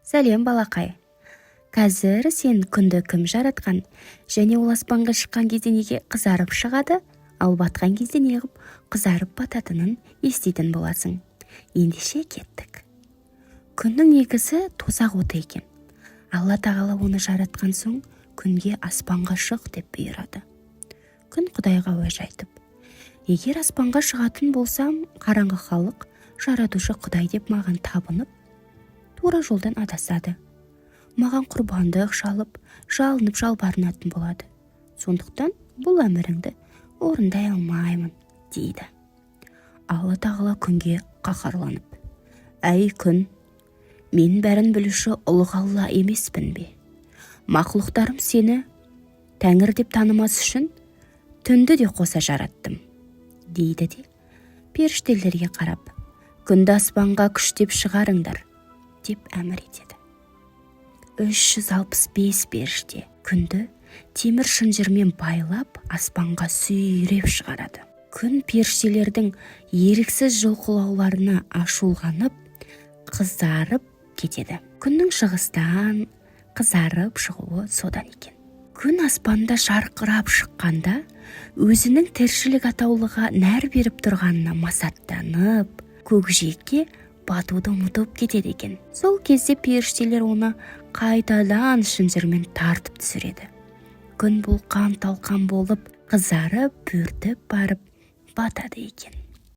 Сәлем балақай. Қазір сен күнді кім жаратқан, және ол аспанға шыққан кезде неге қызарып шығады, ал батқан кезде неғып қызарып бататынын еститін боласың. Ендеше кеттік. Күннің негізі тозақ оты екен. Алла тағала оны жаратқан соң күнге аспанға шық деп бұйырады. Күн Құдайға уәж айтып: егер аспанға шығатын болсам, қараңғы халық жаратушы Құдай деп маған табынып, тура жолдан адасады. Маған құрбандық шалып, жалынып жалбарынатын болады. Сондықтан бұл әміріңді орындай алмаймын, дейді. Алла тағала күнге қаһарланып: әй күн, мен бәрін білуші ұлық Алла емеспін бе? Мақлұқтарым сені Тәңір деп танымас үшін түнді де қоса жараттым, дейді де періштелерге қарап: күнді аспанға күштеп шығарыңдар, деп әмір етеді. 365 періште күнді темір шынжырмен байлап аспанға сүйреп шығарады. Күн періштелердің еріксіз жұлқылауларына ашуланып, қызарып кетеді. Күннің шығыстан қызарып шығуы содан екен. Күн аспанда жарқырап шыққанда, өзінің тіршілік атаулыға нәр беріп тұрғанына масаттанып, көкжиекке батуды ұмытып кетеді екен. Сол кезде періштелер оны қайтадан шынжырмен тартып түсіреді. Күн бұлқан талқан болып, қызарып, бөртіп барып батады екен.